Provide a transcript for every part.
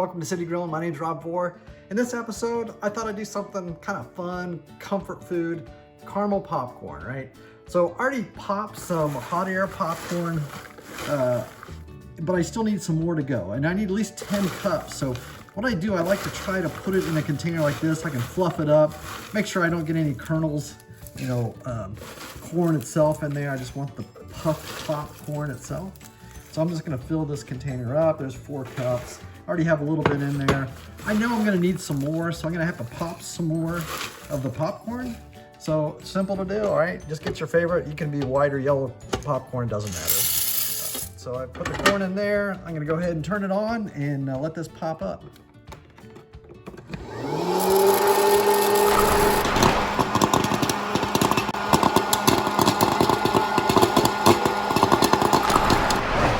Welcome to City Grillin'. My name's Rob Vore. In this episode, I thought I'd do something kind of fun, comfort food, caramel popcorn, right? So I already popped some hot air popcorn, but I still need some more to go. And I need at least 10 cups. So what I do, I like to try to put it in a container like this. I can fluff it up, make sure I don't get any kernels, corn itself in there. I just want the puffed popcorn itself. So I'm just gonna fill this container up. There's 4 cups. I already have a little bit in there. I know I'm gonna need some more, so I'm gonna have to pop some more of the popcorn. So simple to do, all right? Just get your favorite. You can be white or yellow popcorn, doesn't matter. So I put the corn in there. I'm gonna go ahead and turn it on and let this pop up.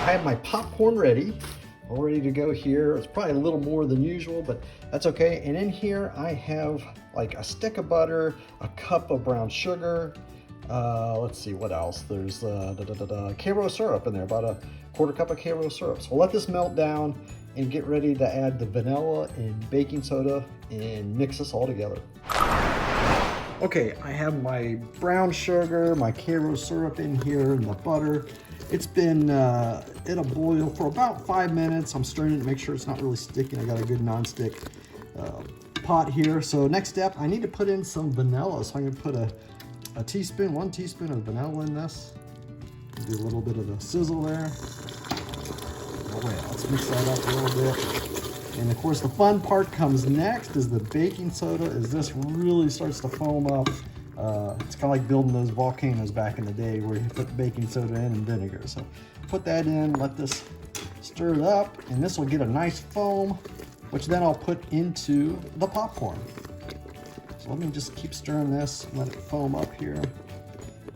I have my popcorn ready. All ready to go here. It's probably a little more than usual, but that's okay. And in here I have like a stick of butter, a cup of brown sugar. Let's see what else. There's Karo syrup in there, about a 1/4 cup of Karo syrup. So we'll let this melt down and get ready to add the vanilla and baking soda and mix this all together. Okay, I have my brown sugar, my Karo syrup in here, and the butter. It's been in a boil for about 5 minutes. I'm stirring it to make sure it's not really sticking. I got a good non-stick pot here. So next step, I need to put in some vanilla. So I'm gonna put a teaspoon, 1 teaspoon of vanilla in this. Do a little bit of the sizzle there. All right, let's mix that up a little bit. And of course, the fun part comes next is the baking soda. As this really starts to foam up. It's kind of like building those volcanoes back in the day where you put baking soda in and vinegar. So put that in, let this stir it up, and this will get a nice foam, which then I'll put into the popcorn. So let me just keep stirring this, let it foam up here.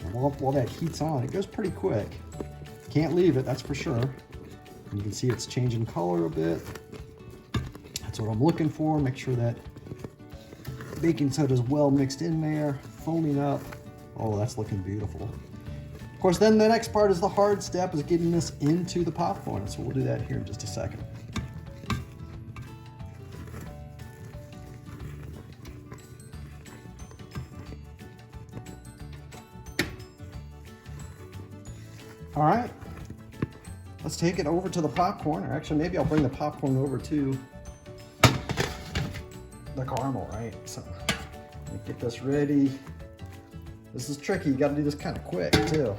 And while that heat's on, it goes pretty quick. Can't leave it, that's for sure. And you can see it's changing color a bit. That's what I'm looking for. Make sure that baking soda is well mixed in there, foaming up. Oh, that's looking beautiful. Of course, then the next part is the hard step, is getting this into the popcorn. So we'll do that here in just a second. All right, let's take it over to the popcorn, or actually maybe I'll bring the popcorn over to the caramel, right? So get this ready. This is tricky. You got to do this kind of quick too.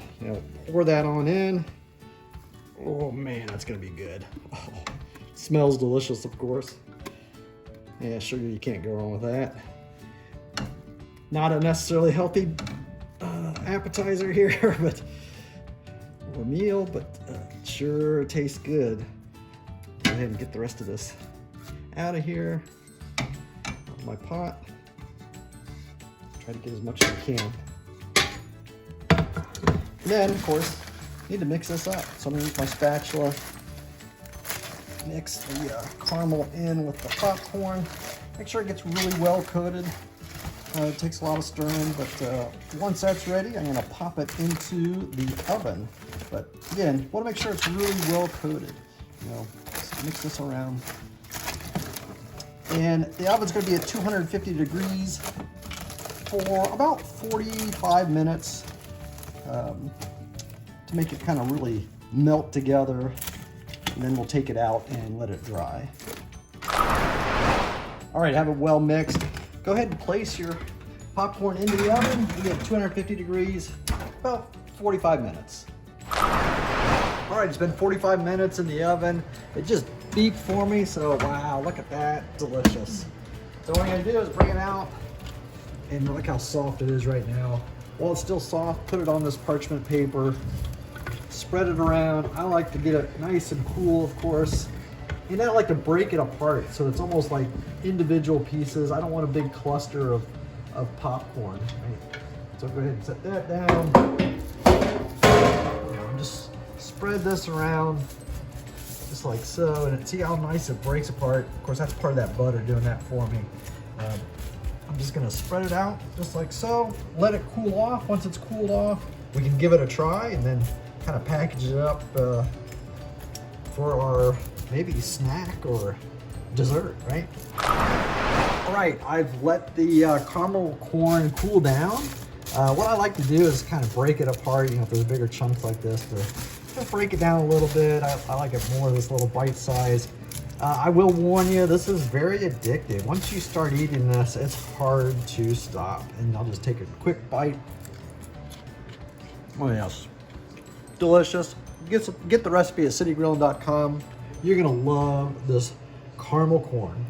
Pour that on in. Oh man, that's gonna be good. Oh, smells delicious, of course. Yeah, sugar, you can't go wrong with that. Not a necessarily healthy appetizer here, but or meal, but sure tastes good. Go ahead and get the rest of this out of here. My pot. Try to get as much as I can. And then, of course, need to mix this up. So I'm gonna use my spatula, mix the caramel in with the popcorn. Make sure it gets really well coated. It takes a lot of stirring, but once that's ready, I'm gonna pop it into the oven. But again, want to make sure it's really well coated. Just mix this around. And the oven's going to be at 250 degrees for about 45 minutes to make it kind of really melt together. And then we'll take it out and let it dry. All right, have it well mixed. Go ahead and place your popcorn into the oven. We get 250 degrees, about 45 minutes. All right, it's been 45 minutes in the oven. It just beeped for me, so wow, look at that, delicious. So what I'm gonna do is bring it out, and look how soft it is right now. While it's still soft, put it on this parchment paper, spread it around. I like to get it nice and cool, of course, and I like to break it apart so it's almost like individual pieces. I don't want a big cluster of popcorn. Right? So go ahead and set that down. Just spread this around just like so, and see how nice it breaks apart. Of course, that's part of that butter doing that for me. I'm just gonna spread it out just like so, let it cool off. Once it's cooled off, we can give it a try and then kind of package it up for our maybe snack or dessert, right? All right, I've let the caramel corn cool down. What I like to do is kind of break it apart, you know, if there's bigger chunks like this, to just break it down a little bit. I like it more this little bite size. I will warn you, this is very addictive. Once you start eating this, it's hard to stop. And I'll just take a quick bite. Oh yes, delicious. Get the recipe at citygrilling.com. You're gonna love this caramel corn.